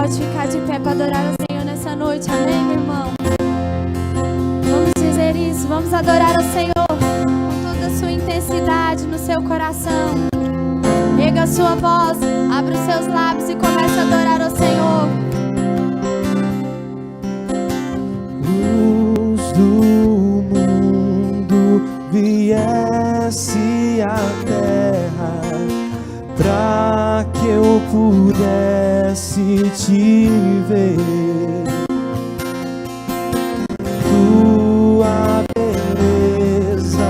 pode ficar de pé para adorar o Senhor nessa noite, amém, meu irmão? Vamos dizer isso, vamos adorar o Senhor com toda a sua intensidade no seu coração. Erga a sua voz, abra os seus lábios e comece a adorar o Senhor. Luz do mundo viesse à terra, pra que eu pudesse te ver. Tua beleza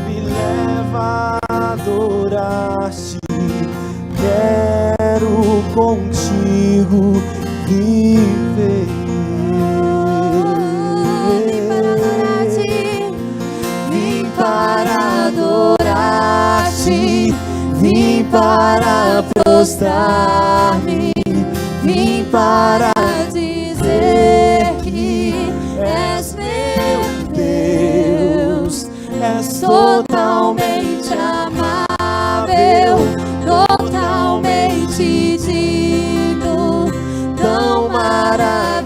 me leva a adorar-te. Quero contigo viver. Vim para adorar-te, vim para prostrar-me, vim para dizer que és meu Deus, és totalmente amável, totalmente digno, tão maravilhoso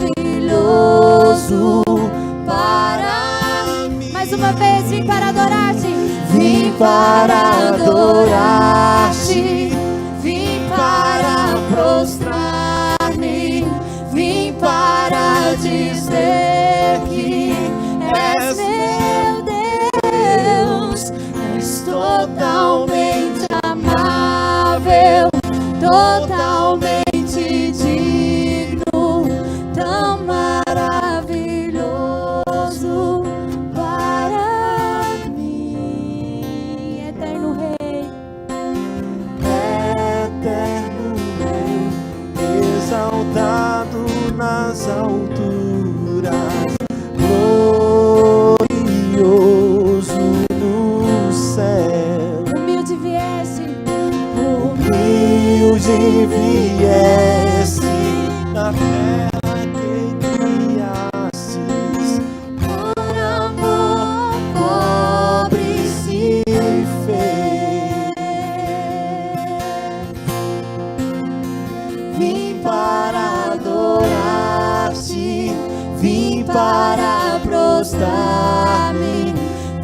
para mim. Mais uma vez, vim para adorar-te. Vim para adorar-te, vim para prostrar-me, vim para dizer que és meu Deus, és totalmente amável, totalmente digno, tão maravilhoso para mim. Eterno Rei, eterno Rei, exaltado nas alturas, glorioso no céu. humilde vieste, Humilde viesse na terra que criastes, por amor pobre se fez. Vim para adorar-te, vim para prostrar-me,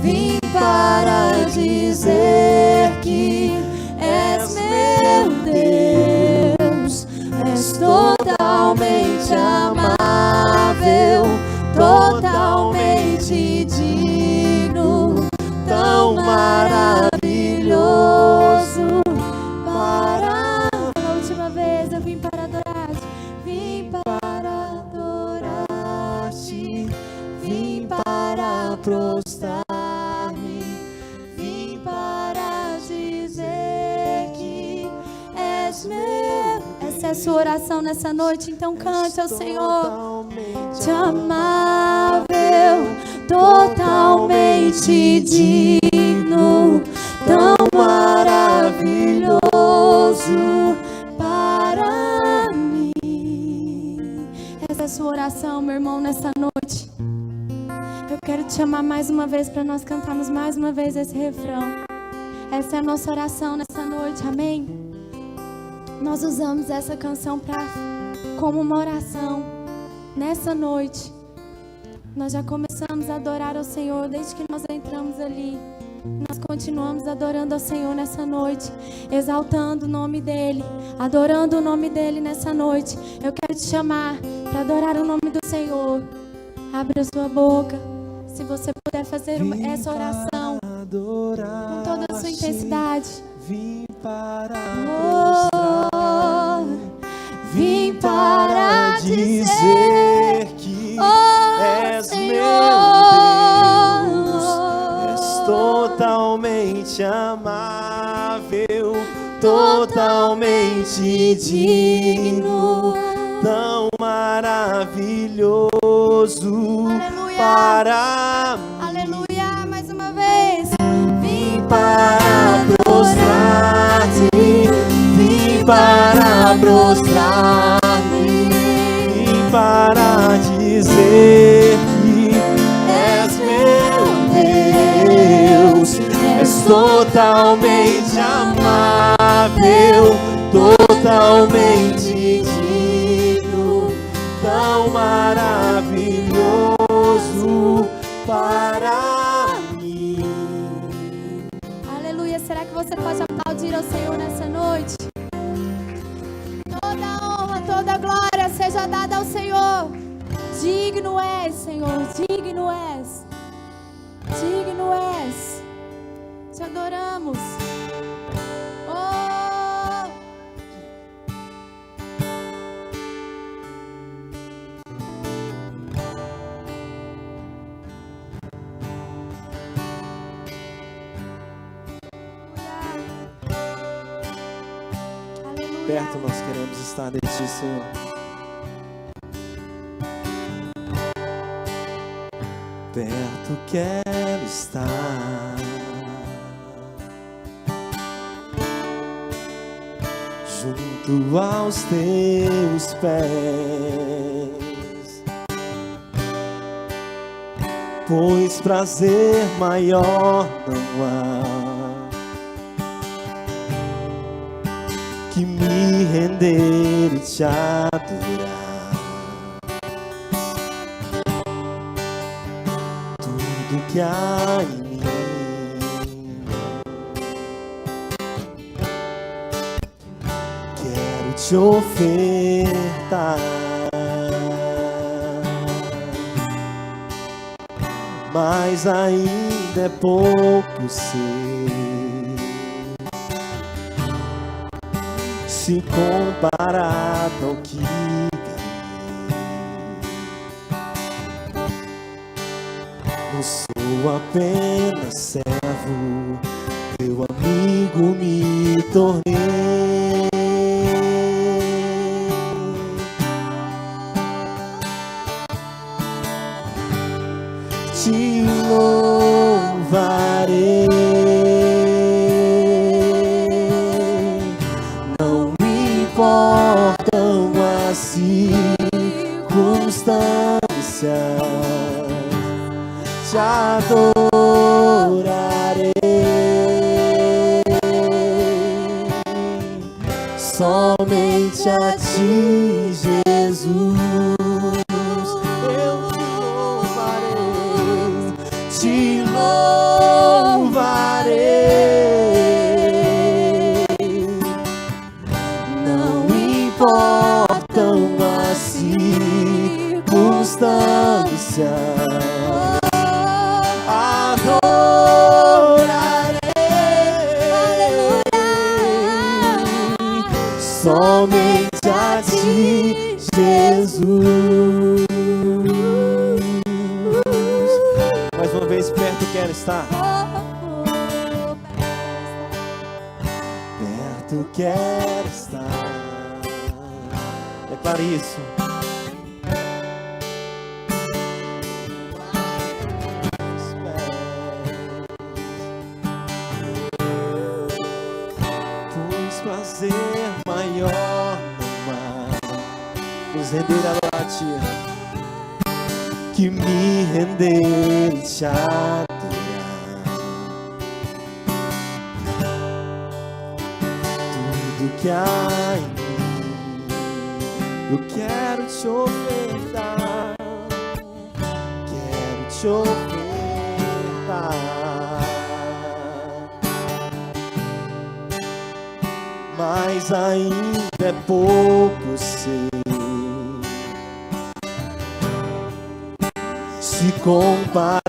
vim para dizer que és meu Deus, és totalmente amável, totalmente digno, tão maravilhoso para a última vez eu vim para adorar-te, vim para adorar-te, vim para prostrar-me, vim para dizer que és meu. Essa é a sua oração nessa noite, então cante ao Senhor. Te amável, totalmente digno, tão maravilhoso para mim. Essa é a sua oração, meu irmão, nessa noite. Eu quero te chamar mais uma vez para nós cantarmos mais uma vez esse refrão. Essa é a nossa oração nessa noite, amém? Nós usamos essa canção como uma oração. Nessa noite, nós já começamos a adorar ao Senhor desde que nós entramos ali. Nós continuamos adorando ao Senhor nessa noite, exaltando o nome dEle, adorando o nome dEle nessa noite. Eu quero te chamar para adorar o nome do Senhor. Abra a sua boca, se você puder fazer essa oração com toda a sua intensidade. Vim para Vim para dizer que és meu Deus, és totalmente amável, totalmente digno, tão maravilhoso. Aleluia. Para mim. Aleluia, mais uma vez. Vim para prostrar-te, vim para prostrar-me, vim para dizer que és meu Deus, és totalmente amável, totalmente digno, pode aplaudir ao Senhor nessa noite. Toda honra, toda glória seja dada ao Senhor. Digno és, Senhor, digno és. Digno és. Te adoramos. Oh! Perto nós queremos estar de Ti, Senhor. Perto quero estar, junto aos Teus pés, pois prazer maior não há que me render e Te adorar. Tudo que há em mim quero Te ofertar, mas ainda é pouco se comparado ao que eu sou apenas servo, Teu amigo me tornei. Te louvarei, não me importam as circunstâncias, Te adorarei, somente a Ti, Jesus, eu louvarei, Te louvarei, não importam as circunstâncias, somente a Ti, Jesus. Mais uma vez, perto quero estar. Perto quero estar. Declare isso. Pois prazer maior não há, nos render a adorar a Ti, que me render e Te adorar. Tudo que há em mim eu quero Te ofertar, quero Te ofertar, mas ainda é pouco se comparado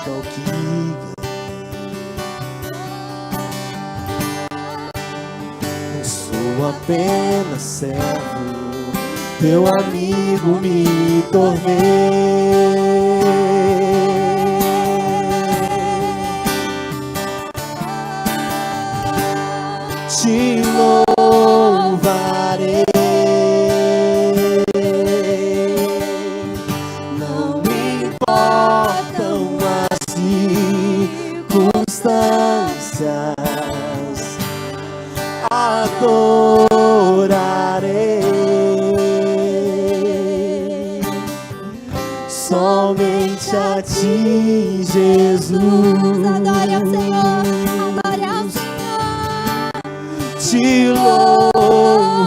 ao que eu sou apenas servo, Teu amigo me tornei. Te louvarei, não me importam as circunstâncias, adorarei, somente a Ti, Jesus. Adore ao Senhor, adore ao Senhor. Te louvarei,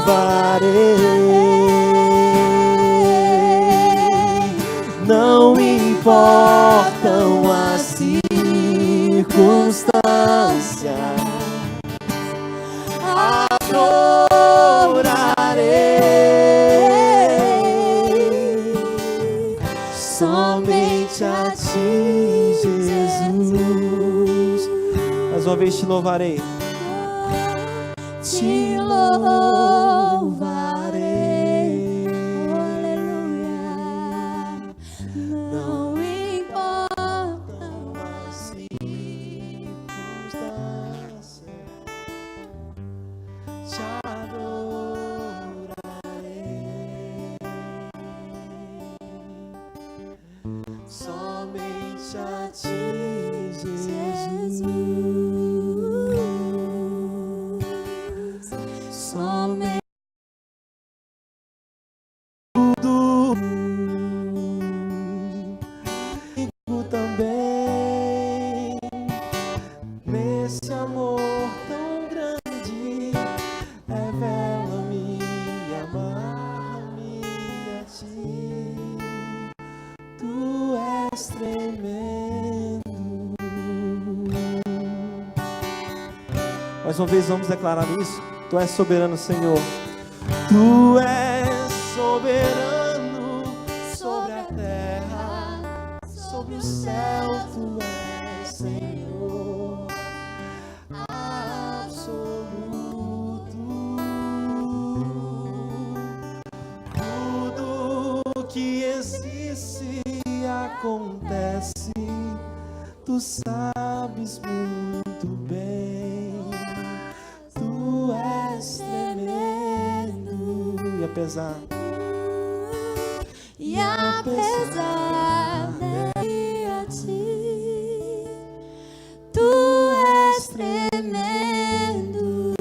não importam as circunstâncias, uma vez te louvarei. Te louvarei. Oh, aleluia. Não importam as circunstâncias, te adorarei. Somente a ti, Jesus. Somente Tudo comigo também, nesse amor tão grande, revela-me, amarra-me a ti. Tu és tremendo. Mais uma vez vamos declarar isso. Tu és soberano, Senhor. Tu és soberano sobre a terra, sobre o céu. Tu és Senhor absoluto. Tudo que existe e acontece, tu sabes muito bem. Tu és tremendo. E apesar de a ti, tu és tremendo.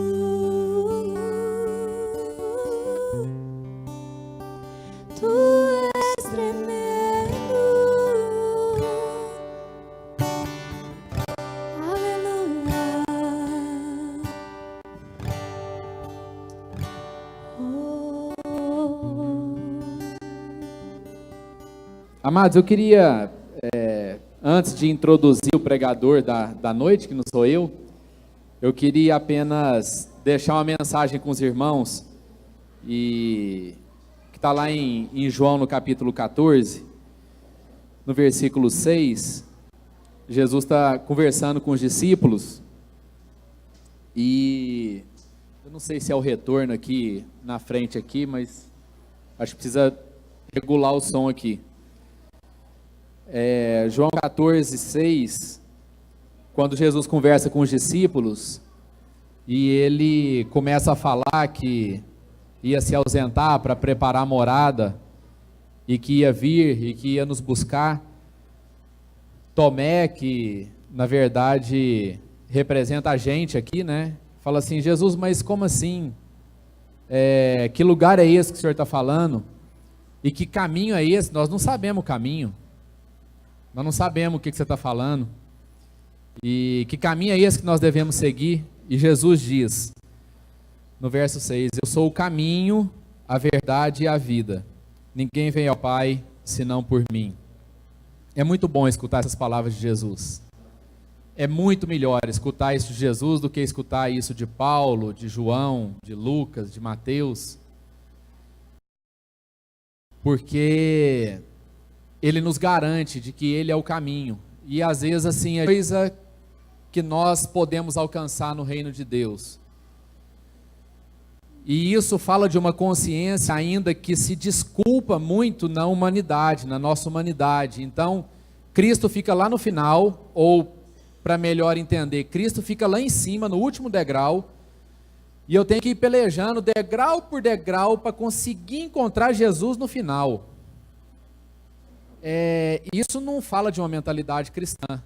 Tu és tremendo. Aleluia. Amados, eu queria, antes de introduzir o pregador da noite, que não sou eu queria apenas deixar uma mensagem com os irmãos, e que está lá em João, no capítulo 14, no versículo 6, Jesus está conversando com os discípulos, e eu não sei se é o retorno aqui, na frente aqui, mas acho que precisa regular o som aqui. João 14, 6, quando Jesus conversa com os discípulos, e ele começa a falar que ia se ausentar para preparar a morada, e que ia vir, e que ia nos buscar. Tomé, que na verdade representa a gente aqui, né? Fala assim: Jesus, mas como assim? Que lugar é esse que o Senhor está falando? E que caminho é esse? Nós não sabemos o caminho. Nós não sabemos o que você está falando. E que caminho é esse que nós devemos seguir? E Jesus diz, no verso 6, eu sou o caminho, a verdade e a vida. Ninguém vem ao Pai, senão por mim. É muito bom escutar essas palavras de Jesus. É muito melhor escutar isso de Jesus do que escutar isso de Paulo, de João, de Lucas, de Mateus. Porque ele nos garante de que ele é o caminho. E às vezes assim, é coisa que nós podemos alcançar no reino de Deus. E isso fala de uma consciência ainda que se desculpa muito na humanidade, na nossa humanidade. Então, Cristo fica lá no final, ou para melhor entender, Cristo fica lá em cima, no último degrau, e eu tenho que ir pelejando degrau por degrau para conseguir encontrar Jesus no final. Isso não fala de uma mentalidade cristã,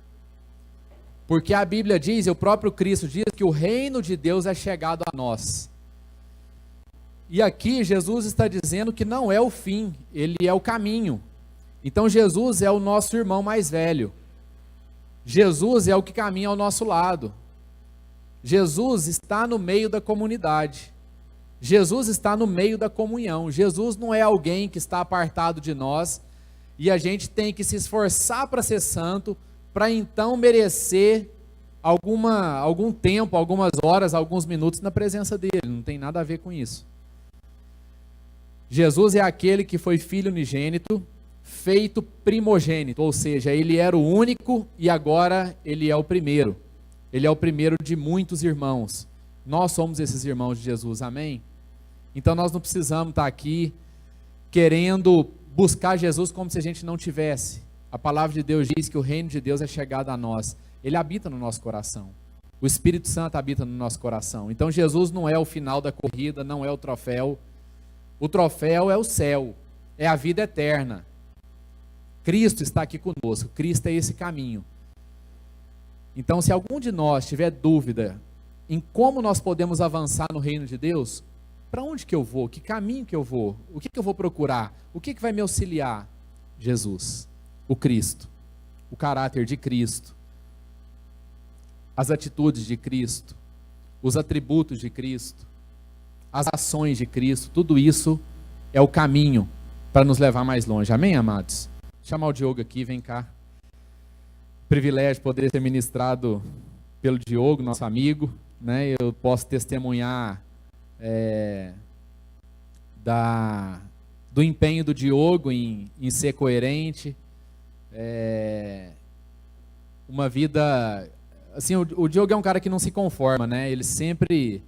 porque a Bíblia diz, e o próprio Cristo diz, que o reino de Deus é chegado a nós. E aqui Jesus está dizendo que não é o fim, ele é o caminho. Então Jesus é o nosso irmão mais velho. Jesus é o que caminha ao nosso lado. Jesus está no meio da comunidade. Jesus está no meio da comunhão. Jesus não é alguém que está apartado de nós e a gente tem que se esforçar para ser santo, para então merecer algum tempo, algumas horas, alguns minutos na presença dele. Não tem nada a ver com isso. Jesus é aquele que foi filho unigênito, feito primogênito, ou seja, ele era o único e agora ele é o primeiro. Ele é o primeiro de muitos irmãos. Nós somos esses irmãos de Jesus, amém? Então nós não precisamos estar aqui querendo buscar Jesus como se a gente não tivesse. A palavra de Deus diz que o reino de Deus é chegado a nós. Ele habita no nosso coração. O Espírito Santo habita no nosso coração. Então Jesus não é o final da corrida, não é o troféu. O troféu é o céu, é a vida eterna. Cristo está aqui conosco, Cristo é esse caminho. Então, se algum de nós tiver dúvida em como nós podemos avançar no reino de Deus, para onde que eu vou? Que caminho que eu vou? O que que eu vou procurar? O que que vai me auxiliar? Jesus, o Cristo, o caráter de Cristo, as atitudes de Cristo, os atributos de Cristo, as ações de Cristo, tudo isso é o caminho para nos levar mais longe. Amém, amados? Vou chamar o Diogo aqui, vem cá. Privilégio poder ser ministrado pelo Diogo, nosso amigo, né? Eu posso testemunhar do empenho do Diogo em ser coerente, uma vida, assim, o Diogo é um cara que não se conforma, né? Ele sempre,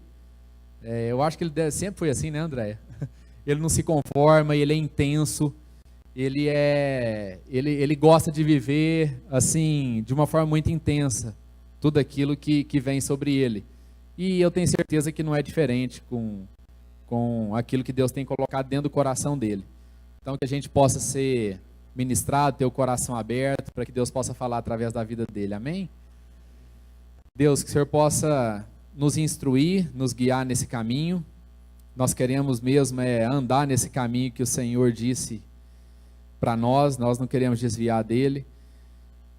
eu acho que ele sempre foi assim, né, Andréia? Ele não se conforma, ele é intenso, ele gosta de viver assim, de uma forma muito intensa, tudo aquilo que vem sobre ele. E eu tenho certeza que não é diferente com aquilo que Deus tem colocado dentro do coração dele. Então, que a gente possa ser ministrado, ter o coração aberto, para que Deus possa falar através da vida dele. Amém? Deus, que o Senhor possa nos instruir, nos guiar nesse caminho. Nós queremos mesmo andar nesse caminho que o Senhor disse para nós não queremos desviar dele.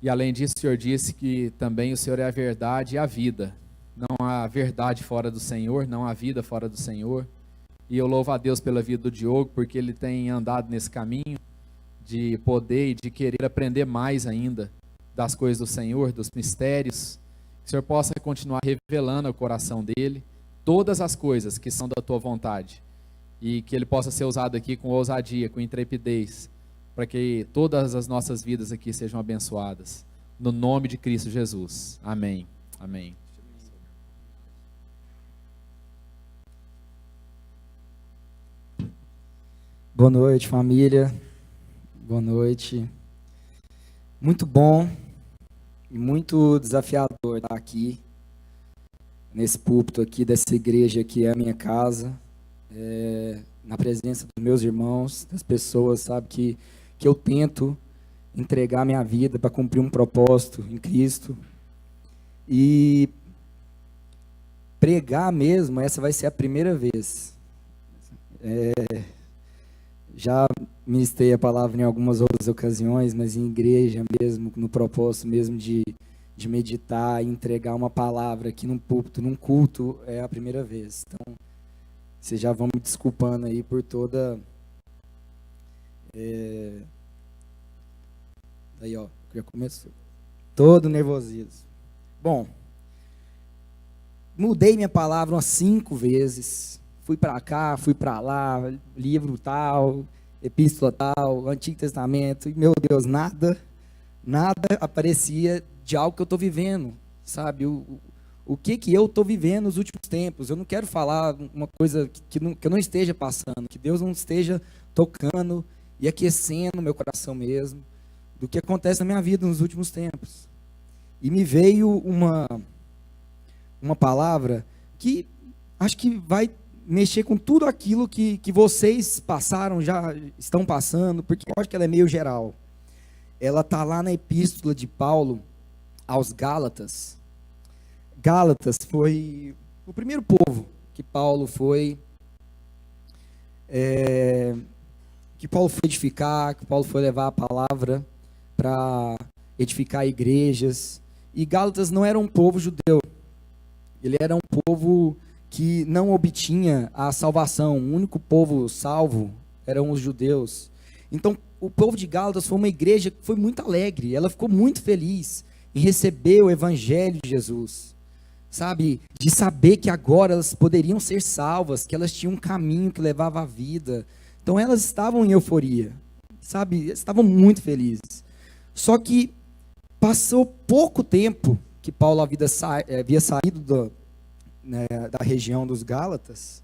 E além disso, o Senhor disse que também o Senhor é a verdade e a vida. Não há verdade fora do Senhor, não há vida fora do Senhor. E eu louvo a Deus pela vida do Diogo, porque ele tem andado nesse caminho de poder e de querer aprender mais ainda das coisas do Senhor, dos mistérios. Que o Senhor possa continuar revelando ao coração dele todas as coisas que são da tua vontade. E que ele possa ser usado aqui com ousadia, com intrepidez, para que todas as nossas vidas aqui sejam abençoadas. No nome de Cristo Jesus. Amém. Amém. Boa noite, família. Boa noite. Muito bom e muito desafiador estar aqui, nesse púlpito aqui, dessa igreja que é a minha casa, na presença dos meus irmãos, das pessoas, sabe, que eu tento entregar minha vida para cumprir um propósito em Cristo. E pregar mesmo, essa vai ser a primeira vez. Já ministrei a palavra em algumas outras ocasiões, mas em igreja mesmo, no propósito mesmo de meditar e entregar uma palavra aqui num púlpito, num culto, é a primeira vez. Então, vocês já vão me desculpando aí por toda... Aí, ó, já começou. Todo nervosismo. Bom, mudei minha palavra umas 5 vezes. Fui para cá, fui para lá, livro tal, epístola tal, Antigo Testamento. E, meu Deus, nada aparecia de algo que eu estou vivendo, sabe? O que eu estou vivendo nos últimos tempos. Eu não quero falar uma coisa que eu não esteja passando, que Deus não esteja tocando e aquecendo meu coração mesmo, do que acontece na minha vida nos últimos tempos. E me veio uma palavra que acho que vai mexer com tudo aquilo que vocês passaram, já estão passando, porque eu acho que ela é meio geral. Ela está lá na epístola de Paulo aos Gálatas. Gálatas foi o primeiro povo que Paulo foi edificar, que Paulo foi levar a palavra para edificar igrejas. E Gálatas não era um povo judeu, ele era um povo que não obtinha a salvação. O único povo salvo eram os judeus. Então, o povo de Gálatas foi uma igreja que foi muito alegre, ela ficou muito feliz em receber o evangelho de Jesus, sabe, de saber que agora elas poderiam ser salvas, que elas tinham um caminho que levava à vida. Então, elas estavam em euforia, sabe, estavam muito felizes. Só que passou pouco tempo que Paulo havia saído da região dos Gálatas,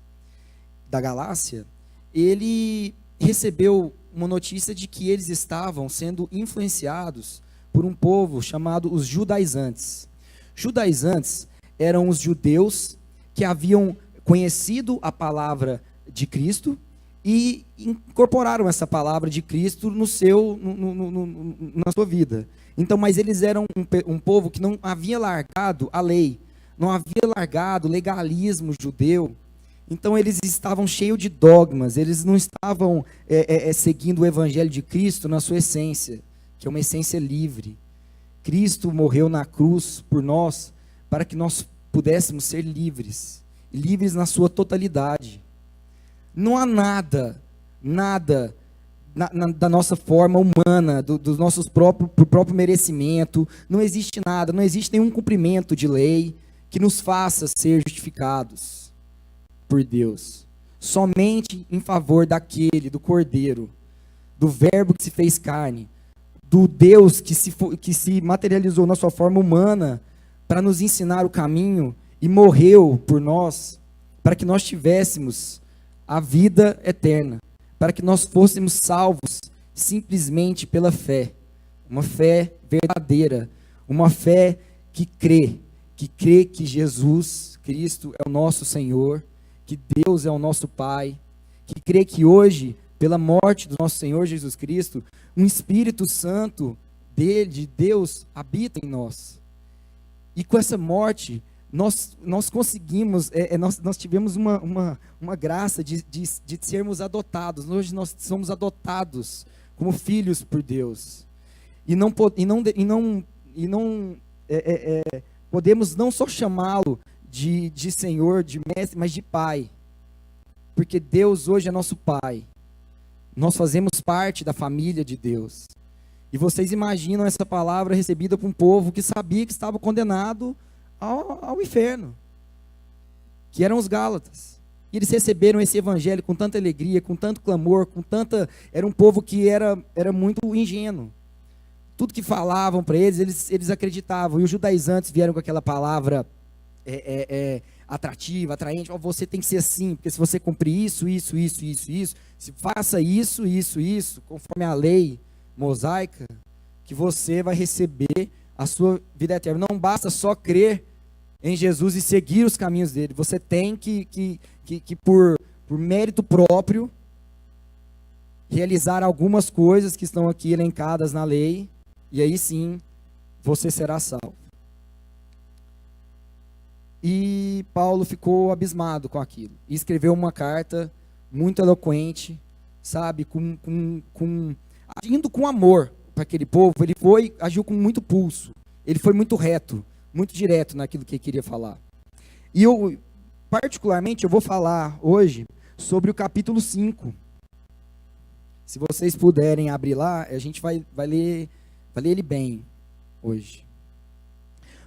da Galácia, ele recebeu uma notícia de que eles estavam sendo influenciados por um povo chamado os judaizantes. Judaizantes eram os judeus que haviam conhecido a palavra de Cristo e incorporaram essa palavra de Cristo na sua vida. Então, mas eles eram um povo que não havia largado a lei, não havia largado o legalismo judeu. Então eles estavam cheios de dogmas, eles não estavam seguindo o evangelho de Cristo na sua essência, que é uma essência livre. Cristo morreu na cruz por nós, para que nós pudéssemos ser livres, livres na sua totalidade. Não há nada da nossa forma humana, do nosso próprio merecimento, não existe nada, não existe nenhum cumprimento de lei que nos faça ser justificados por Deus, somente em favor do Cordeiro, do Verbo que se fez carne, do Deus que se materializou na sua forma humana para nos ensinar o caminho e morreu por nós, para que nós tivéssemos a vida eterna, para que nós fôssemos salvos simplesmente pela fé, uma fé verdadeira, uma fé que crê que Jesus Cristo é o nosso Senhor, que Deus é o nosso Pai, que crê que hoje, pela morte do nosso Senhor Jesus Cristo, um Espírito Santo de Deus habita em nós. E com essa morte, nós conseguimos, nós tivemos uma graça de sermos adotados. Hoje nós somos adotados como filhos por Deus. E não podemos não só chamá-lo de Senhor, de Mestre, mas de Pai. Porque Deus hoje é nosso Pai. Nós fazemos parte da família de Deus. E vocês imaginam essa palavra recebida por um povo que sabia que estava condenado ao inferno, que eram os Gálatas. E eles receberam esse evangelho com tanta alegria, com tanto clamor, era um povo que era muito ingênuo. Tudo que falavam para eles acreditavam. E os judaizantes vieram com aquela palavra atrativa, atraente. Você tem que ser assim, porque se você cumprir isso, se faça isso, conforme a lei mosaica, que você vai receber a sua vida eterna. Não basta só crer em Jesus e seguir os caminhos dele. Você tem que por mérito próprio, realizar algumas coisas que estão aqui elencadas na lei, e aí sim, você será salvo. E Paulo ficou abismado com aquilo, e escreveu uma carta muito eloquente, sabe, agindo com amor para aquele povo. Ele agiu com muito pulso, ele foi muito reto, muito direto naquilo que ele queria falar. E particularmente, eu vou falar hoje sobre o capítulo 5. Se vocês puderem abrir lá, a gente vai ler ele bem hoje.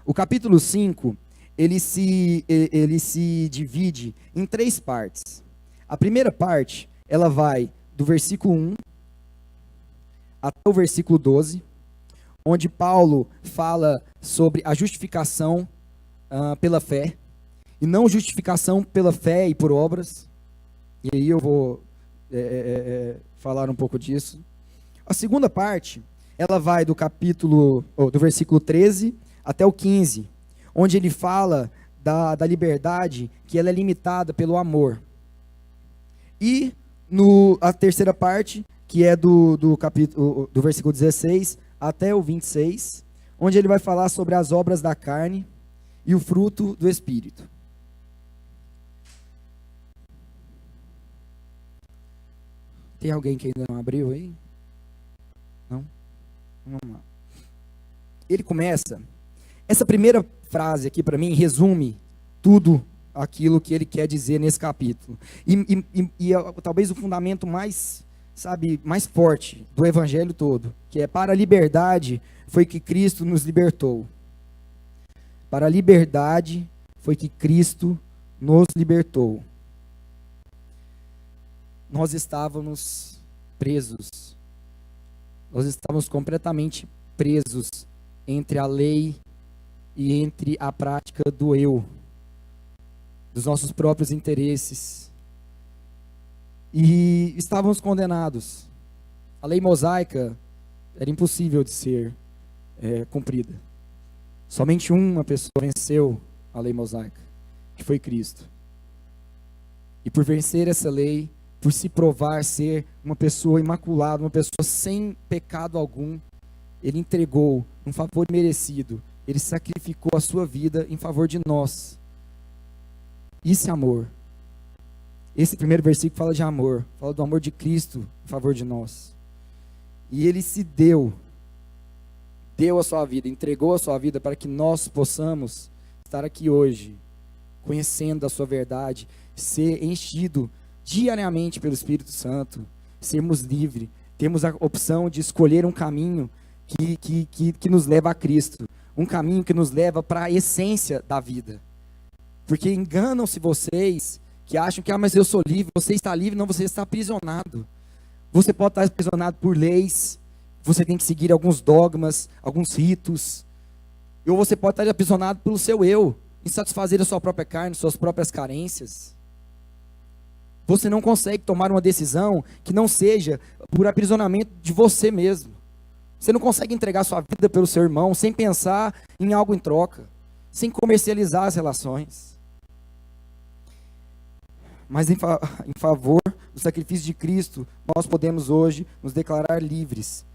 O capítulo 5, ele se divide em 3 partes. A primeira parte, ela vai do versículo 1 até o versículo 12, onde Paulo fala sobre a justificação pela fé, e não justificação pela fé e por obras. E aí eu vou falar um pouco disso. A segunda parte, ela vai do versículo 13 até o 15, onde ele fala da liberdade, que ela é limitada pelo amor. E a terceira parte, que é do versículo 16 até o 26, onde ele vai falar sobre as obras da carne e o fruto do Espírito. Tem alguém que ainda não abriu aí? Não? Vamos lá. Ele começa, essa primeira frase aqui para mim resume tudo aquilo que ele quer dizer nesse capítulo. E talvez o fundamento mais forte do evangelho todo, que é: para a liberdade foi que Cristo nos libertou. Para a liberdade foi que Cristo nos libertou. Nós estávamos presos. Nós estávamos completamente presos entre a lei e entre a prática do eu, dos nossos próprios interesses. E estávamos condenados. A lei mosaica era impossível de ser cumprida. Somente uma pessoa venceu a lei mosaica, que foi Cristo. E por vencer essa lei, por se provar ser uma pessoa imaculada, uma pessoa sem pecado algum, ele entregou um favor merecido. Ele sacrificou a sua vida em favor de nós. Isso é amor. Esse primeiro versículo fala de amor, fala do amor de Cristo em favor de nós. E ele se deu a sua vida, entregou a sua vida para que nós possamos estar aqui hoje, conhecendo a sua verdade, ser enchido diariamente pelo Espírito Santo, sermos livres, temos a opção de escolher um caminho que nos leva a Cristo, um caminho que nos leva para a essência da vida. Porque enganam-se vocês que acham que, mas eu sou livre, você está livre, não, você está aprisionado. Você pode estar aprisionado por leis, você tem que seguir alguns dogmas, alguns ritos, ou você pode estar aprisionado pelo seu eu, em satisfazer a sua própria carne, suas próprias carências. Você não consegue tomar uma decisão que não seja por aprisionamento de você mesmo. Você não consegue entregar sua vida pelo seu irmão sem pensar em algo em troca, sem comercializar as relações. Mas em favor do sacrifício de Cristo, nós podemos hoje nos declarar livres.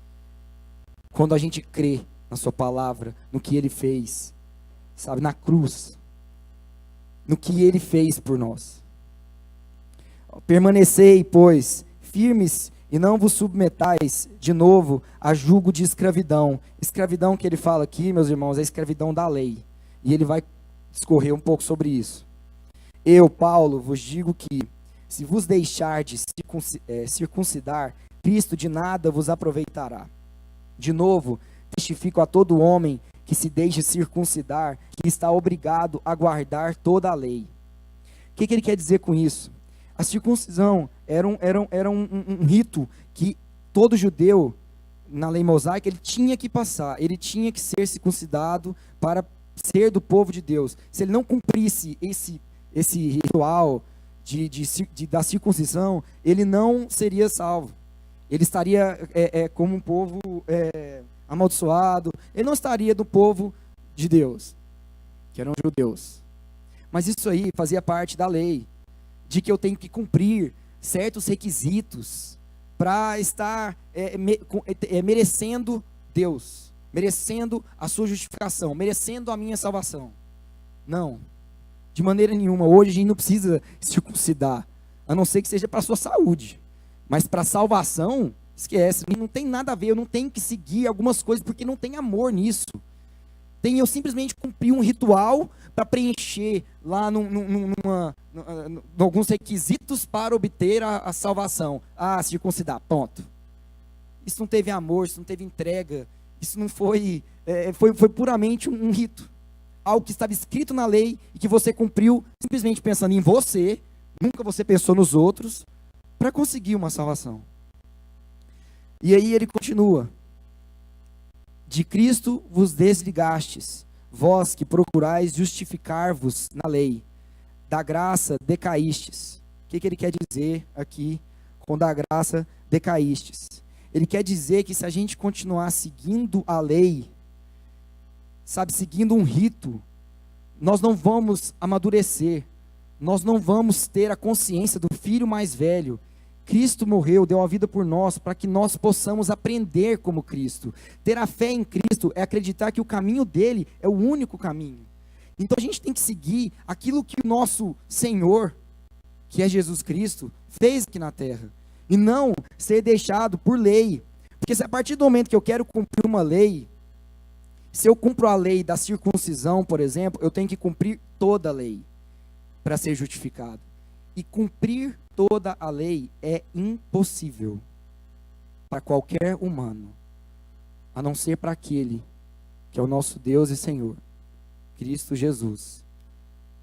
Quando a gente crê na sua palavra, no que Ele fez, sabe, na cruz, no que Ele fez por nós. Permanecei, pois, firmes e não vos submetais de novo a jugo de escravidão. Escravidão que ele fala aqui, meus irmãos, é a escravidão da lei. E ele vai discorrer um pouco sobre isso. Eu, Paulo, vos digo que, se vos deixardes circuncidar, Cristo de nada vos aproveitará. De novo, testifico a todo homem que se deixe circuncidar, que está obrigado a guardar toda a lei. O que ele quer dizer com isso? A circuncisão era um rito que todo judeu, na lei mosaica, ele tinha que passar, ele tinha que ser circuncidado para ser do povo de Deus. Se ele não cumprisse esse ritual da circuncisão, ele não seria salvo. Ele estaria como um povo amaldiçoado, ele não estaria do povo de Deus, que eram judeus. Mas isso aí fazia parte da lei, de que eu tenho que cumprir certos requisitos para estar merecendo Deus, merecendo a sua justificação, merecendo a minha salvação. Não, de maneira nenhuma. Hoje a gente não precisa circuncidar, a não ser que seja para a sua saúde. Mas para a salvação, esquece, não tem nada a ver, eu não tenho que seguir algumas coisas, porque não tem amor nisso. Tem eu simplesmente cumprir um ritual para preencher lá alguns requisitos para obter a salvação. Circuncidar, ponto. Isso não teve amor, isso não teve entrega, isso não foi puramente um rito. Algo que estava escrito na lei e que você cumpriu simplesmente pensando em você, nunca você pensou nos outros, para conseguir uma salvação. E aí ele continua. De Cristo vos desligastes, vós que procurais justificar-vos na lei, da graça decaístes. O que ele quer dizer aqui com da graça decaístes? Ele quer dizer que se a gente continuar seguindo a lei, sabe, seguindo um rito, nós não vamos amadurecer, nós não vamos ter a consciência do filho mais velho. Cristo morreu, deu a vida por nós, para que nós possamos aprender como Cristo. Ter a fé em Cristo é acreditar que o caminho dele é o único caminho. Então a gente tem que seguir aquilo que o nosso Senhor, que é Jesus Cristo, fez aqui na terra. E não ser deixado por lei. Porque se a partir do momento que eu quero cumprir uma lei, se eu cumpro a lei da circuncisão, por exemplo, eu tenho que cumprir toda a lei para ser justificado. E cumprir toda a lei é impossível para qualquer humano, a não ser para aquele que é o nosso Deus e Senhor, Cristo Jesus.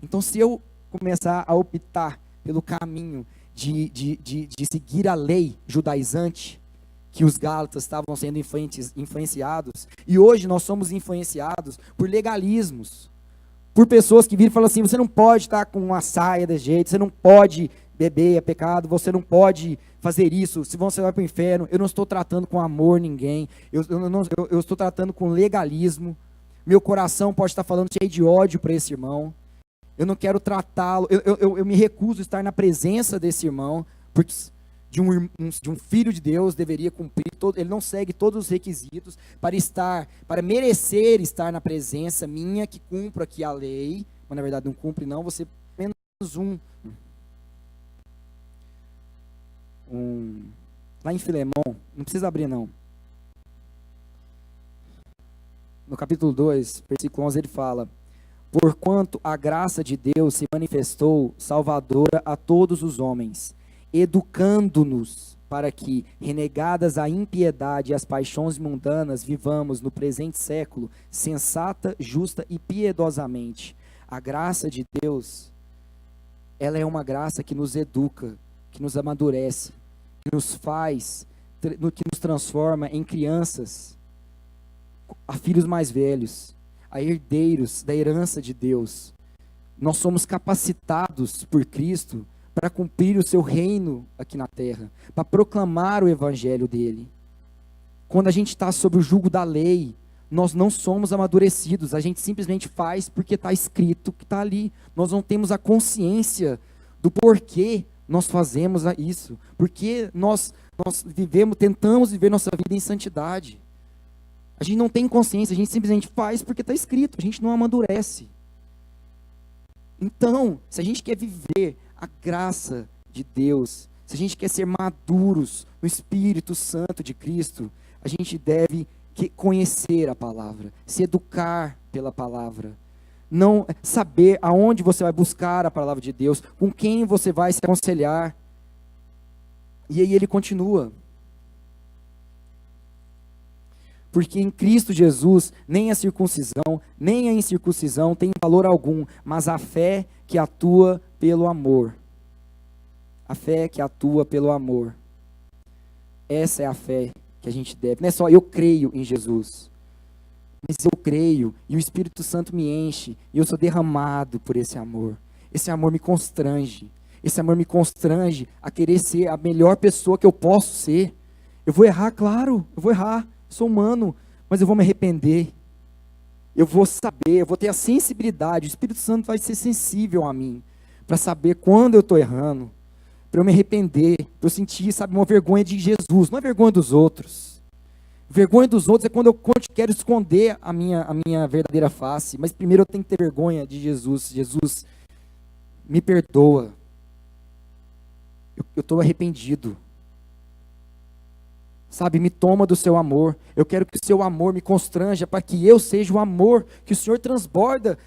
Então, se eu começar a optar pelo caminho de seguir a lei judaizante, que os Gálatas estavam sendo influenciados, e hoje nós somos influenciados por legalismos, por pessoas que viram e falam assim: você não pode estar com uma saia desse jeito, você não pode beber, é pecado, você não pode fazer isso, se você vai para o inferno. Eu não estou tratando com amor ninguém, eu estou tratando com legalismo. Meu coração pode estar falando cheio de ódio para esse irmão, eu não quero tratá-lo, eu me recuso a estar na presença desse irmão, porque de um filho de Deus deveria cumprir, ele não segue todos os requisitos para merecer estar na presença minha, que cumpra aqui a lei, mas na verdade não cumpre não, você menos lá em Filemão, não precisa abrir não, no capítulo 2, versículo 11, ele fala: porquanto a graça de Deus se manifestou salvadora a todos os homens, educando-nos para que, renegadas a impiedade e as paixões mundanas, vivamos no presente século sensata, justa e piedosamente. A graça de Deus, ela é uma graça que nos educa, que nos amadurece, que nos faz, que nos transforma em crianças, a filhos mais velhos, a herdeiros da herança de Deus. Nós somos capacitados por Cristo para cumprir o seu reino aqui na terra, para proclamar o evangelho dele. Quando a gente está sob o jugo da lei, nós não somos amadurecidos, a gente simplesmente faz porque está escrito que está ali. Nós não temos a consciência do porquê nós fazemos isso, porque nós tentamos viver nossa vida em santidade. A gente não tem consciência, a gente simplesmente faz porque está escrito, a gente não amadurece. Então, se a gente quer viver a graça de Deus, se a gente quer ser maduros no Espírito Santo de Cristo, a gente deve conhecer a palavra, se educar pela palavra, não saber aonde você vai buscar a palavra de Deus, com quem você vai se aconselhar. E aí ele continua: porque em Cristo Jesus, nem a circuncisão, nem a incircuncisão tem valor algum, mas a fé que atua pelo amor. A fé que atua pelo amor. Essa é a fé que a gente deve. Não é só eu creio em Jesus, mas eu creio e o Espírito Santo me enche e eu sou derramado por esse amor. Esse amor me constrange. Esse amor me constrange a querer ser a melhor pessoa que eu posso ser. Eu vou errar, claro, eu vou errar. Sou humano, mas eu vou me arrepender. Eu vou saber, eu vou ter a sensibilidade. O Espírito Santo vai ser sensível a mim, para saber quando eu estou errando, para eu me arrepender, para eu sentir, sabe, uma vergonha de Jesus, não é vergonha dos outros. Vergonha dos outros é quando eu quero esconder a minha verdadeira face, mas primeiro eu tenho que ter vergonha de Jesus. Jesus, me perdoa. Eu estou arrependido. Sabe, me toma do seu amor. Eu quero que o seu amor me constranja para que eu seja o amor que o Senhor transborda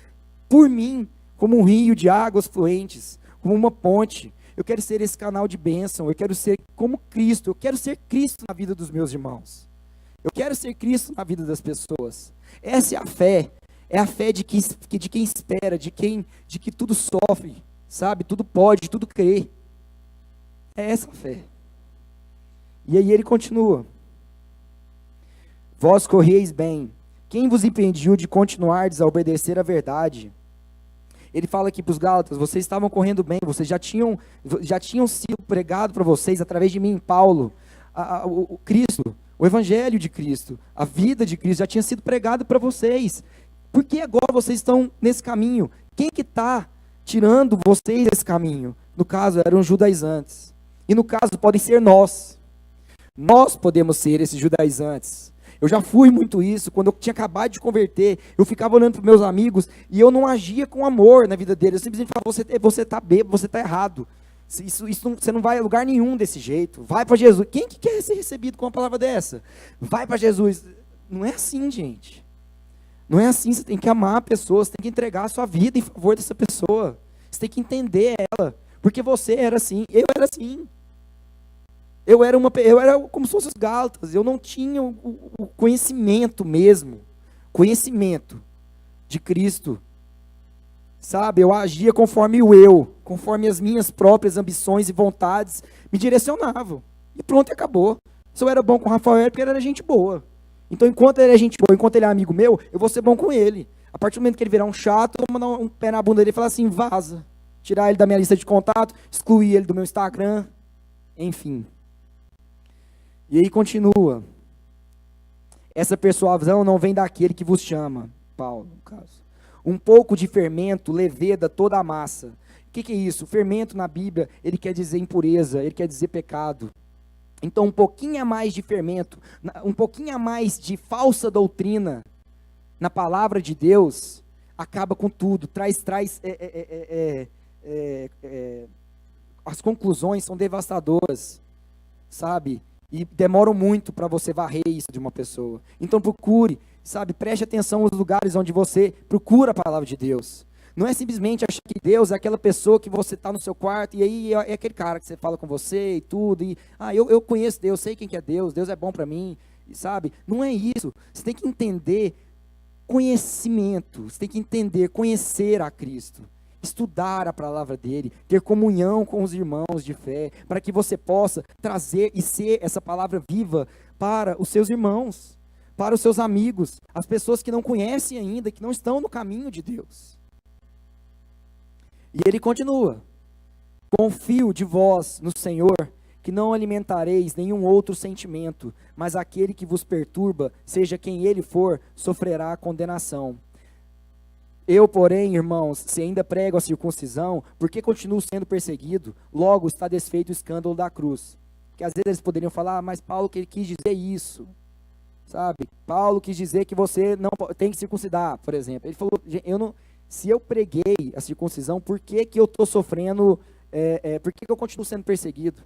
por mim, como um rio de águas fluentes, como uma ponte. Eu quero ser esse canal de bênção. Eu quero ser como Cristo. Eu quero ser Cristo na vida dos meus irmãos. Eu quero ser Cristo na vida das pessoas. Essa é a fé. É a fé de quem espera, de que tudo sofre, sabe? Tudo pode, tudo crê. É essa a fé. E aí ele continua: vós correis bem, quem vos impediu de continuardes a obedecer à verdade? Ele fala aqui para os Gálatas: vocês estavam correndo bem, vocês já tinham sido pregado para vocês através de mim, Paulo, o Cristo, o Evangelho de Cristo, a vida de Cristo já tinha sido pregado para vocês. Por que agora vocês estão nesse caminho? Quem que está tirando vocês desse caminho? No caso, eram os judaizantes. E no caso, podem ser nós. Nós podemos ser esses judaizantes. Eu já fui muito isso. Quando eu tinha acabado de converter, eu ficava olhando para meus amigos e eu não agia com amor na vida deles. Eu simplesmente falava: você está bêbado, você está errado. Você não vai a lugar nenhum desse jeito. Vai para Jesus. Quem que quer ser recebido com uma palavra dessa? Vai para Jesus. Não é assim, gente. Não é assim. Você tem que amar a pessoa, você tem que entregar a sua vida em favor dessa pessoa. Você tem que entender ela. Porque você era assim, eu era assim. Eu era como se fosse os Gálatas. Eu não tinha o conhecimento mesmo. Conhecimento de Cristo. Sabe, eu agia conforme conforme as minhas próprias ambições e vontades me direcionavam. E pronto, acabou. Se eu era bom com o Rafael, é porque ele era gente boa. Então, enquanto ele é gente boa, enquanto ele é amigo meu, eu vou ser bom com ele. A partir do momento que ele virar um chato, eu vou mandar um pé na bunda dele e falar assim, vaza. Tirar ele da minha lista de contato, excluir ele do meu Instagram, enfim. E aí continua. Essa persuasão não vem daquele que vos chama, Paulo, no caso. Um pouco de fermento leveda toda a massa. O que é isso? Fermento na Bíblia, ele quer dizer impureza, ele quer dizer pecado. Então, um pouquinho a mais de fermento, um pouquinho a mais de falsa doutrina na palavra de Deus, acaba com tudo, as conclusões são devastadoras, sabe? E demoram muito para você varrer isso de uma pessoa. Então procure, sabe? Preste atenção nos lugares onde você procura a palavra de Deus. Não é simplesmente achar que Deus é aquela pessoa que você está no seu quarto e aí é aquele cara que você fala com você e tudo. E, eu conheço Deus, sei quem que é Deus é bom para mim, sabe? Não é isso. Você tem que entender conhecimento, você tem que entender, conhecer a Cristo. Estudar a palavra dele, ter comunhão com os irmãos de fé, para que você possa trazer e ser essa palavra viva para os seus irmãos, para os seus amigos, as pessoas que não conhecem ainda, que não estão no caminho de Deus. E ele continua: confio de vós no Senhor, que não alimentareis nenhum outro sentimento, mas aquele que vos perturba, seja quem ele for, sofrerá condenação. Eu, porém, irmãos, se ainda prego a circuncisão, porque continuo sendo perseguido, logo está desfeito o escândalo da cruz. Que às vezes eles poderiam falar, mas Paulo que ele quis dizer isso, sabe? Paulo quis dizer que você não tem que circuncidar, por exemplo. Ele falou, se eu preguei a circuncisão, por que eu estou sofrendo, por que eu continuo sendo perseguido?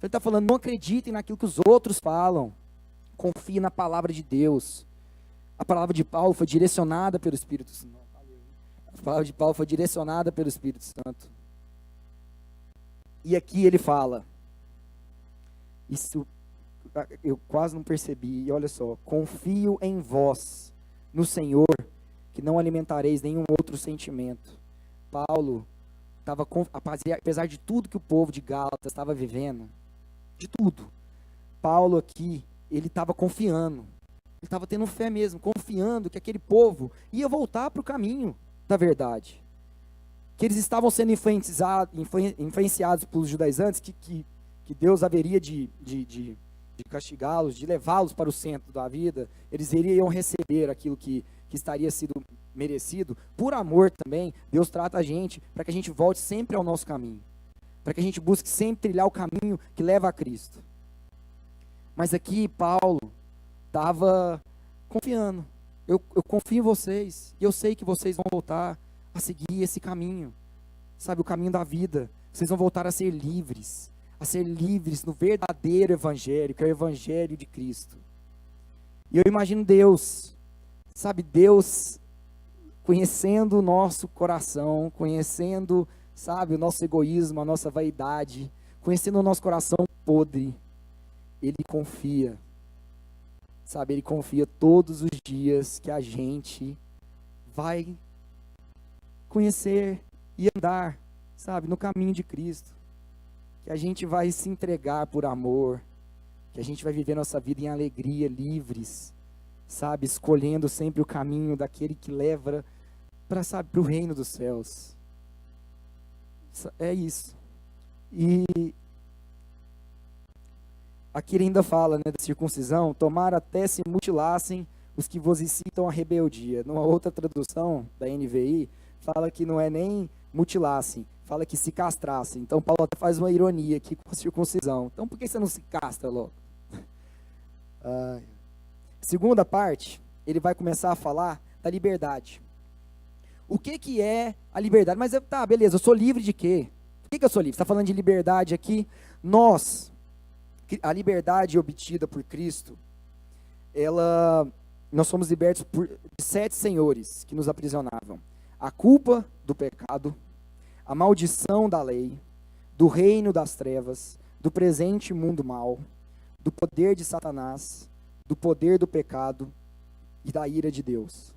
Ele está falando, não acreditem naquilo que os outros falam, confie na palavra de Deus. A palavra de Paulo foi direcionada pelo Espírito Santo. A palavra de Paulo foi direcionada pelo Espírito Santo. E aqui ele fala, isso eu quase não percebi, e olha só, confio em vós, no Senhor, que não alimentareis nenhum outro sentimento. Paulo estava, apesar de tudo que o povo de Gálatas estava vivendo, de tudo, Paulo aqui, ele estava confiando, ele estava tendo fé mesmo, confiando que aquele povo ia voltar para o caminho da verdade, que eles estavam sendo influenciados pelos judaizantes, que Deus haveria de castigá-los, de levá-los para o centro da vida, eles iriam receber aquilo que estaria sido merecido. Por amor também, Deus trata a gente para que a gente volte sempre ao nosso caminho, para que a gente busque sempre trilhar o caminho que leva a Cristo. Mas aqui Paulo estava confiando. Eu confio em vocês, e eu sei que vocês vão voltar a seguir esse caminho, sabe, o caminho da vida. Vocês vão voltar a ser livres no verdadeiro evangelho, que é o evangelho de Cristo. E eu imagino Deus, sabe, Deus conhecendo o nosso coração, conhecendo, sabe, o nosso egoísmo, a nossa vaidade, conhecendo o nosso coração podre, Ele confia. Sabe, Ele confia todos os dias que a gente vai conhecer e andar, sabe, no caminho de Cristo. Que a gente vai se entregar por amor, que a gente vai viver nossa vida em alegria, livres, sabe, escolhendo sempre o caminho daquele que leva para o reino dos céus. É isso. E aqui ele ainda fala, né, da circuncisão, tomara até se mutilassem os que vos incitam à rebeldia. Numa outra tradução da NVI, fala que não é nem mutilassem, fala que se castrassem. Então Paulo até faz uma ironia aqui com a circuncisão. Então por que você não se castra logo? Segunda parte, ele vai começar a falar da liberdade. O que é a liberdade? Mas tá, beleza, eu sou livre de quê? Por que eu sou livre? Você está falando de liberdade aqui? A liberdade obtida por Cristo, nós somos libertos de 7 senhores que nos aprisionavam. A culpa do pecado, a maldição da lei, do reino das trevas, do presente mundo mal, do poder de Satanás, do poder do pecado e da ira de Deus.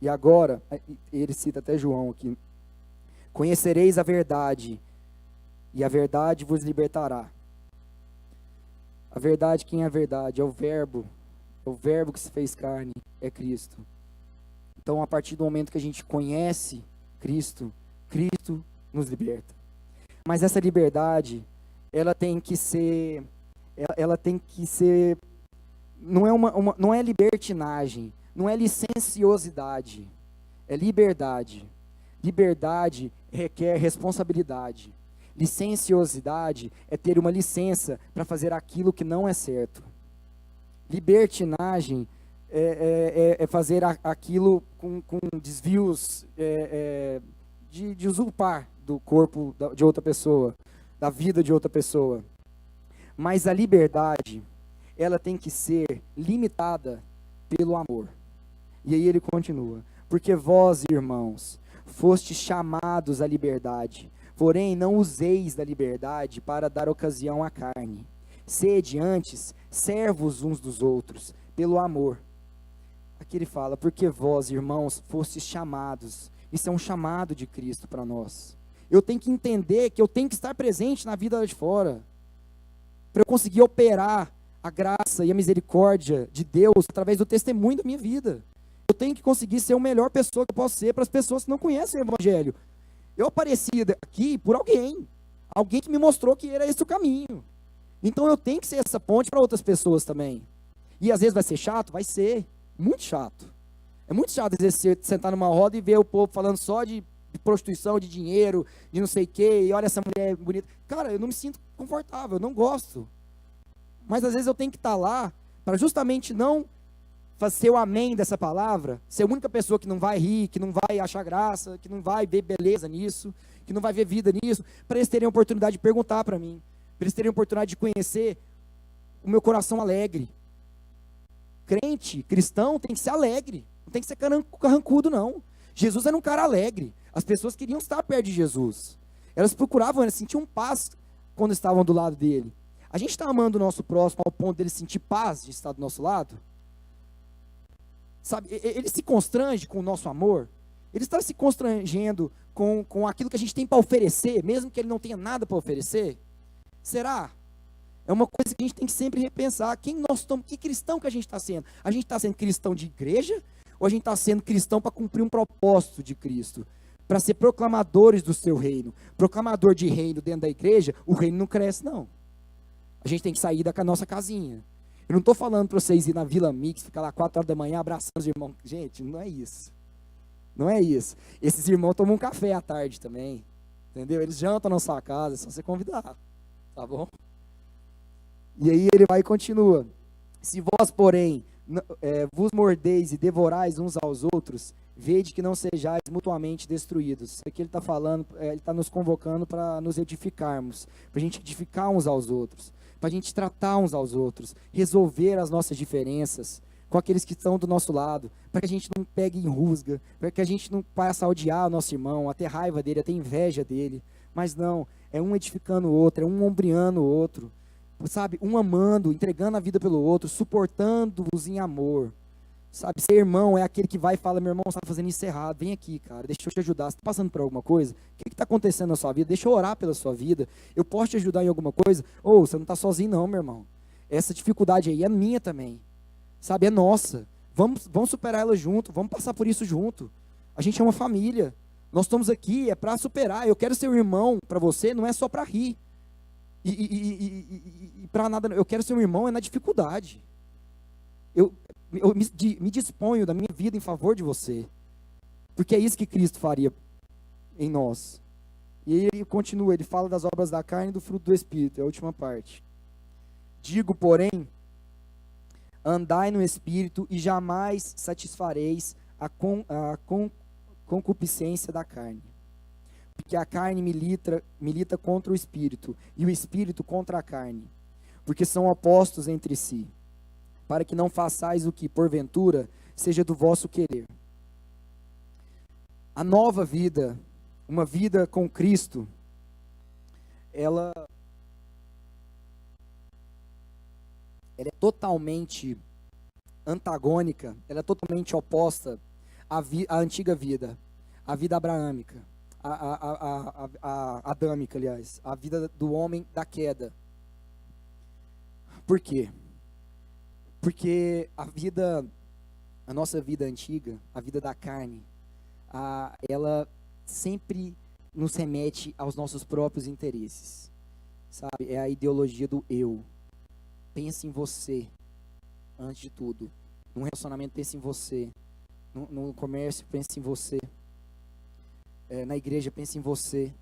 E agora, ele cita até João aqui, conhecereis a verdade, e a verdade vos libertará. A verdade, quem é a verdade? É o Verbo que se fez carne, é Cristo. Então, a partir do momento que a gente conhece Cristo, Cristo nos liberta. Mas essa liberdade, ela tem que ser, não é libertinagem, não é licenciosidade, é liberdade. Liberdade requer responsabilidade. Licenciosidade é ter uma licença para fazer aquilo que não é certo. Libertinagem é fazer aquilo com desvios de usurpar do corpo de outra pessoa, da vida de outra pessoa. Mas a liberdade, ela tem que ser limitada pelo amor. E aí ele continua: porque vós, irmãos, fostes chamados à liberdade, porém não useis da liberdade para dar ocasião à carne. Sede antes servos uns dos outros, pelo amor. Aqui ele fala: porque vós, irmãos, fostes chamados. Isso é um chamado de Cristo para nós. Eu tenho que entender que eu tenho que estar presente na vida lá de fora, para eu conseguir operar a graça e a misericórdia de Deus através do testemunho da minha vida. Eu tenho que conseguir ser a melhor pessoa que eu posso ser para as pessoas que não conhecem o Evangelho. Eu apareci aqui por alguém que me mostrou que era esse o caminho. Então eu tenho que ser essa ponte para outras pessoas também. E às vezes vai ser chato? Vai ser. Muito chato. É muito chato às vezes você sentar numa roda e ver o povo falando só de prostituição, de dinheiro, de não sei o quê, e olha essa mulher bonita. Cara, eu não me sinto confortável, eu não gosto. Mas às vezes eu tenho que estar lá para justamente não fazer o amém dessa palavra, ser a única pessoa que não vai rir, que não vai achar graça, que não vai ver beleza nisso, que não vai ver vida nisso, para eles terem a oportunidade de perguntar para mim, para eles terem a oportunidade de conhecer o meu coração alegre. Crente, cristão, tem que ser alegre, não tem que ser carrancudo não. Jesus era um cara alegre, as pessoas queriam estar perto de Jesus, elas procuravam, elas sentiam paz quando estavam do lado dele. A gente está amando o nosso próximo ao ponto dele sentir paz de estar do nosso lado? Sabe, ele se constrange com o nosso amor, ele está se constrangendo com aquilo que a gente tem para oferecer, mesmo que ele não tenha nada para oferecer? Será? É uma coisa que a gente tem que sempre repensar. Quem nós estamos, que cristão que a gente está sendo? A gente está sendo cristão de igreja? Ou a gente está sendo cristão para cumprir um propósito de Cristo? Para ser proclamadores do seu reino? Proclamador de reino dentro da igreja, o reino não cresce não. A gente tem que sair da nossa casinha. Eu não estou falando para vocês ir na Vila Mix, ficar lá 4 horas da manhã abraçando os irmãos. Gente, não é isso. Não é isso. Esses irmãos tomam um café à tarde também. Entendeu? Eles jantam na sua casa, é só você convidar. Tá bom? E aí ele vai e continua. Se vós, porém, vos mordeis e devorais uns aos outros, vede que não sejais mutuamente destruídos. Isso aqui ele está falando, ele está nos convocando para nos edificarmos, para a gente edificar uns aos outros, para a gente tratar uns aos outros, resolver as nossas diferenças com aqueles que estão do nosso lado, para que a gente não pegue em rusga, para que a gente não passe a odiar o nosso irmão, a ter raiva dele, a ter inveja dele. Mas não, é um edificando o outro, é um ombreando o outro, sabe, um amando, entregando a vida pelo outro, suportando-os em amor. Sabe, ser irmão é aquele que vai e fala: meu irmão, você está fazendo isso errado, vem aqui, cara, deixa eu te ajudar. Você está passando por alguma coisa? O que está acontecendo na sua vida? Deixa eu orar pela sua vida, eu posso te ajudar em alguma coisa? Ou você não está sozinho não, meu irmão. Essa dificuldade aí é minha também, sabe, é nossa. Vamos superar ela junto, vamos passar por isso junto. A gente é uma família, nós estamos aqui, é para superar. Eu quero ser um irmão para você, não é só para rir. E para nada, eu quero ser um irmão é na dificuldade. Eu me disponho da minha vida em favor de você, porque é isso que Cristo faria em nós. E aí ele continua, ele fala das obras da carne e do fruto do Espírito, é a última parte. Digo, porém, andai no Espírito e jamais satisfareis a concupiscência da carne. Porque a carne milita contra o Espírito, e o Espírito contra a carne, porque são opostos entre si, para que não façais o que, porventura, seja do vosso querer. A nova vida, uma vida com Cristo, ela é totalmente antagônica, ela é totalmente oposta à antiga vida, à vida abraâmica, a adâmica, aliás, a vida do homem da queda. Por quê? Porque a nossa vida antiga, a vida da carne, ela sempre nos remete aos nossos próprios interesses, sabe? É a ideologia do eu. Pense em você, antes de tudo. Num relacionamento, pense em você. No comércio, pense em você. Na igreja, pense em você.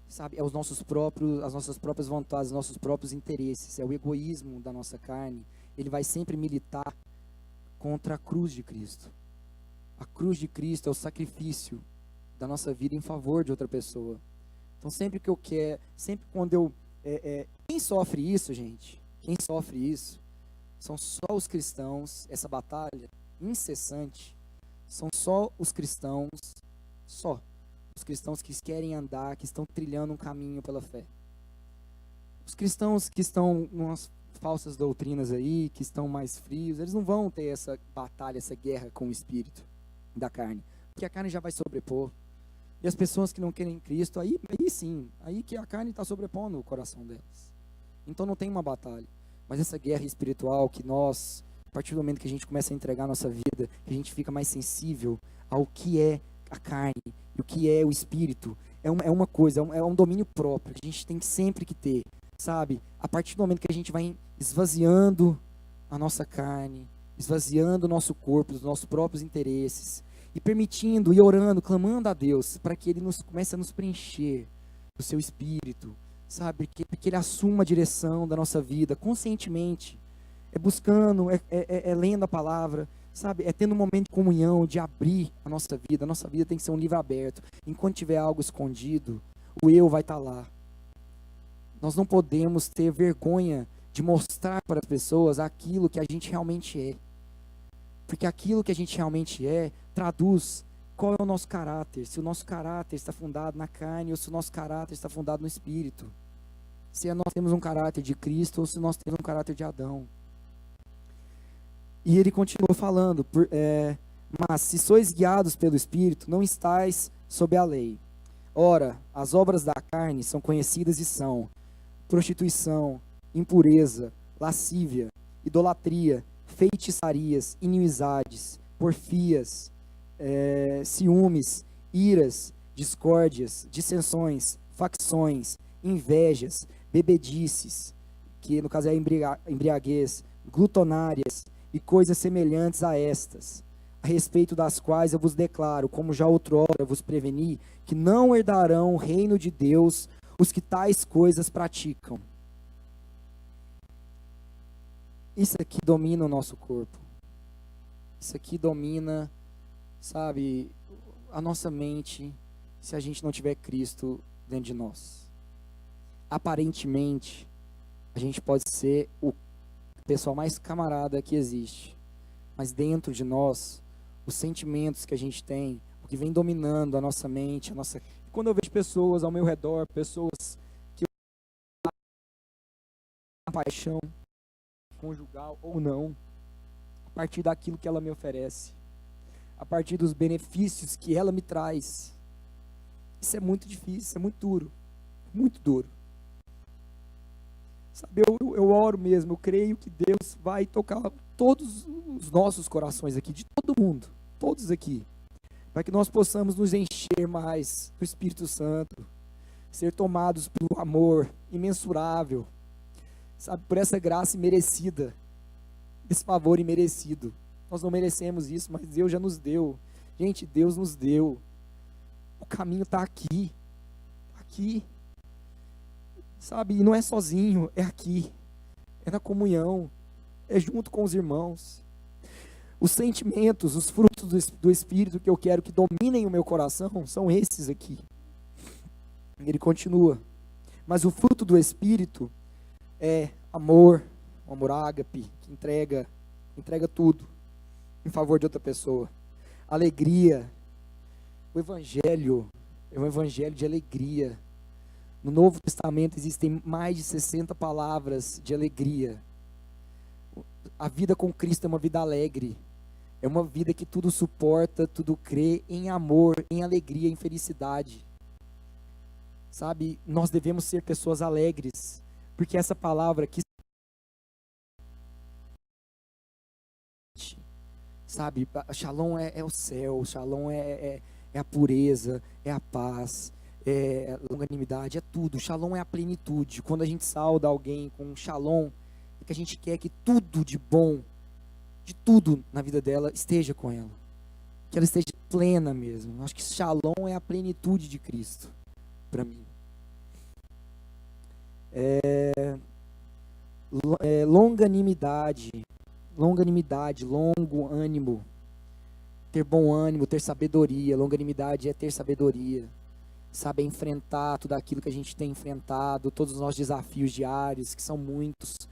Sabe? É as nossas próprias vontades, os nossos próprios interesses. É o egoísmo da nossa carne. Ele vai sempre militar contra a cruz de Cristo. A cruz de Cristo é o sacrifício da nossa vida em favor de outra pessoa. Então, sempre que eu quero, sempre quando eu... quem sofre isso, gente? Quem sofre isso são só os cristãos. Essa batalha incessante são só os cristãos, só os cristãos que querem andar, que estão trilhando um caminho pela fé. Os cristãos que estão umas falsas doutrinas aí, que estão mais frios, eles não vão ter essa batalha, essa guerra com o espírito da carne, porque a carne já vai sobrepor. E as pessoas que não querem Cristo, aí sim, aí que a carne está sobrepondo o coração delas. Então não tem uma batalha. Mas essa guerra espiritual que nós, a partir do momento que a gente começa a entregar a nossa vida, que a gente fica mais sensível ao que é a carne e o que é o espírito, é uma coisa, é um domínio próprio que a gente tem sempre que ter, sabe? A partir do momento que a gente vai esvaziando a nossa carne, esvaziando o nosso corpo, dos nossos próprios interesses, e permitindo, e orando, clamando a Deus, para que Ele comece a nos preencher do seu espírito, sabe? Que Ele assuma a direção da nossa vida, conscientemente, buscando, lendo a palavra, sabe? É tendo um momento de comunhão, de abrir a nossa vida tem que ser um livro aberto. Enquanto tiver algo escondido, o eu vai estar lá. Nós não podemos ter vergonha de mostrar para as pessoas aquilo que a gente realmente é. Porque aquilo que a gente realmente traduz qual é o nosso caráter. Se o nosso caráter está fundado na carne ou se o nosso caráter está fundado no espírito. Se nós temos um caráter de Cristo ou se nós temos um caráter de Adão. E ele continuou falando, mas se sois guiados pelo Espírito, não estáis sob a lei. Ora, as obras da carne são conhecidas e são prostituição, impureza, lascívia, idolatria, feitiçarias, inimizades, porfias, ciúmes, iras, discórdias, dissensões, facções, invejas, bebedices, que no caso é embriaguez, glutonárias e coisas semelhantes a estas, a respeito das quais eu vos declaro, como já outrora vos preveni, que não herdarão o reino de Deus os que tais coisas praticam. Isso aqui domina o nosso corpo. Isso aqui domina, sabe, a nossa mente, se a gente não tiver Cristo dentro de nós. Aparentemente, a gente pode ser o pessoal mais camarada que existe, mas dentro de nós, os sentimentos que a gente tem, o que vem dominando a nossa mente, quando eu vejo pessoas ao meu redor, pessoas que eu paixão conjugal ou não, a partir daquilo que ela me oferece, a partir dos benefícios que ela me traz, isso é muito difícil, isso é muito duro, muito duro. Sabe, eu oro mesmo, eu creio que Deus vai tocar todos os nossos corações aqui, de todo mundo, todos aqui, para que nós possamos nos encher mais do Espírito Santo, ser tomados pelo amor imensurável, sabe, por essa graça imerecida, esse favor imerecido. Nós não merecemos isso, mas Deus já nos deu. Gente, Deus nos deu. O caminho está aqui, aqui. Sabe, e não é sozinho, é aqui, é na comunhão, é junto com os irmãos. Os sentimentos, os frutos do Espírito que eu quero que dominem o meu coração são esses aqui. Ele continua, mas o fruto do Espírito é amor, o amor ágape, que entrega tudo em favor de outra pessoa. Alegria, o Evangelho é um Evangelho de alegria. No Novo Testamento existem mais de 60 palavras de alegria. A vida com Cristo é uma vida alegre. É uma vida que tudo suporta, tudo crê, em amor, em alegria, em felicidade. Sabe, nós devemos ser pessoas alegres, porque essa palavra que sabe? Shalom é o céu, shalom é a pureza, é a paz, é a longanimidade, é tudo. Shalom é a plenitude. Quando a gente sauda alguém com shalom, é que a gente quer que tudo de bom, de tudo na vida dela esteja com ela. Que ela esteja plena mesmo. Eu acho que shalom é a plenitude de Cristo, para mim. Longanimidade, longo ânimo, ter bom ânimo, ter sabedoria. Longanimidade é ter sabedoria, saber enfrentar tudo aquilo que a gente tem enfrentado, todos os nossos desafios diários, que são muitos,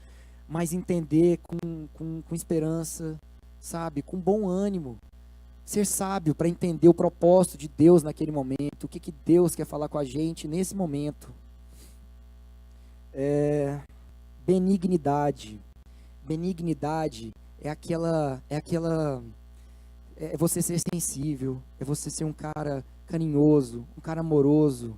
mas entender com esperança, sabe, com bom ânimo, ser sábio para entender o propósito de Deus naquele momento, o que Deus quer falar com a gente nesse momento. Benignidade é você ser sensível, é você ser um cara carinhoso, um cara amoroso,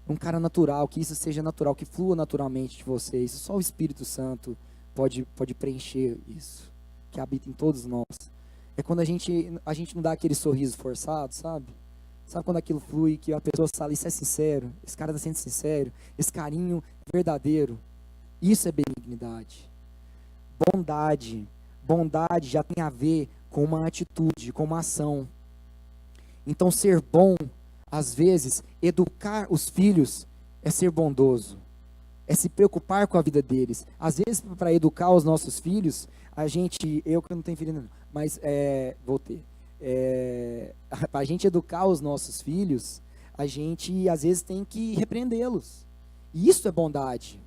um cara natural, que isso seja natural, que flua naturalmente de você. Isso só o Espírito Santo pode preencher isso, que habita em todos nós. É quando a gente não dá aquele sorriso forçado, sabe? Sabe quando aquilo flui, que a pessoa fala, isso é sincero, esse cara está sendo sincero, esse carinho verdadeiro. Isso é benignidade. Bondade já tem a ver com uma atitude, com uma ação. Então ser bom, às vezes, educar os filhos é ser bondoso, é se preocupar com a vida deles. Às vezes, para educar os nossos filhos, eu que não tenho filho não, mas vou ter. Para a gente educar os nossos filhos, a gente às vezes tem que repreendê-los. E isso é bondade.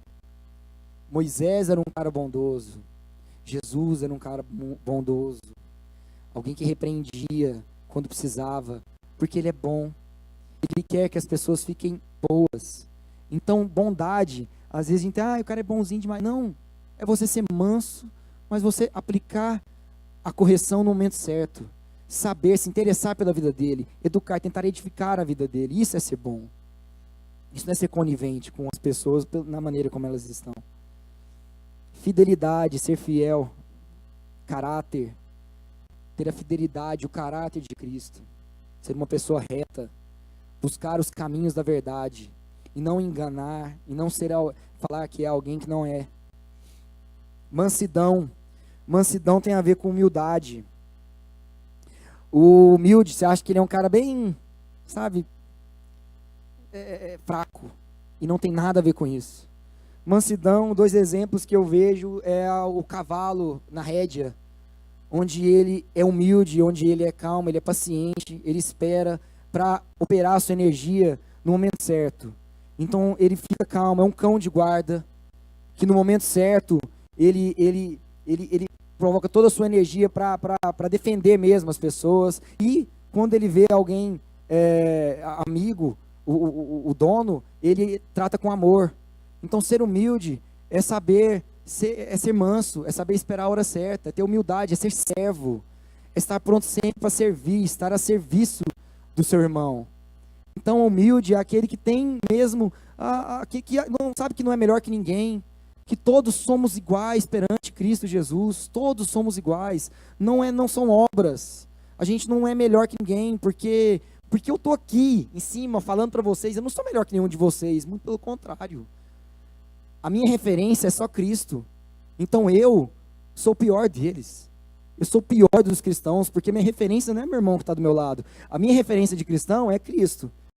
Moisés era um cara bondoso. Jesus era um cara bondoso. Alguém que repreendia quando precisava, porque ele é bom. Ele quer que as pessoas fiquem boas. Então, bondade, às vezes a gente, o cara é bonzinho demais. Não, é você ser manso, mas você aplicar a correção no momento certo. Saber, se interessar pela vida dele, educar, tentar edificar a vida dele. Isso é ser bom. Isso não é ser conivente com as pessoas na maneira como elas estão. Fidelidade, ser fiel, caráter, ter a fidelidade, o caráter de Cristo, ser uma pessoa reta, buscar os caminhos da verdade, e não enganar, e não falar que é alguém que não é. Mansidão tem a ver com humildade. O humilde, você acha que ele é um cara bem, sabe, fraco, e não tem nada a ver com isso. Mansidão, 2 exemplos que eu vejo é o cavalo na rédea, onde ele é humilde, onde ele é calmo, ele é paciente, ele espera para operar a sua energia no momento certo. Então ele fica calmo, é um cão de guarda, que no momento certo ele provoca toda a sua energia para defender mesmo as pessoas. E quando ele vê alguém amigo, o dono, ele trata com amor. Então ser humilde é saber ser manso, é saber esperar a hora certa, é ter humildade, é ser servo, é estar pronto sempre para servir, estar a serviço do seu irmão. Então humilde é aquele que tem mesmo, que não sabe que não é melhor que ninguém, que todos somos iguais perante Cristo Jesus, todos somos iguais, não são obras, a gente não é melhor que ninguém, porque eu estou aqui em cima falando para vocês, eu não sou melhor que nenhum de vocês, muito pelo contrário. A minha referência é só Cristo. Então eu sou o pior deles. Eu sou o pior dos cristãos, porque minha referência não é meu irmão que está do meu lado. A minha referência de cristão é Cristo.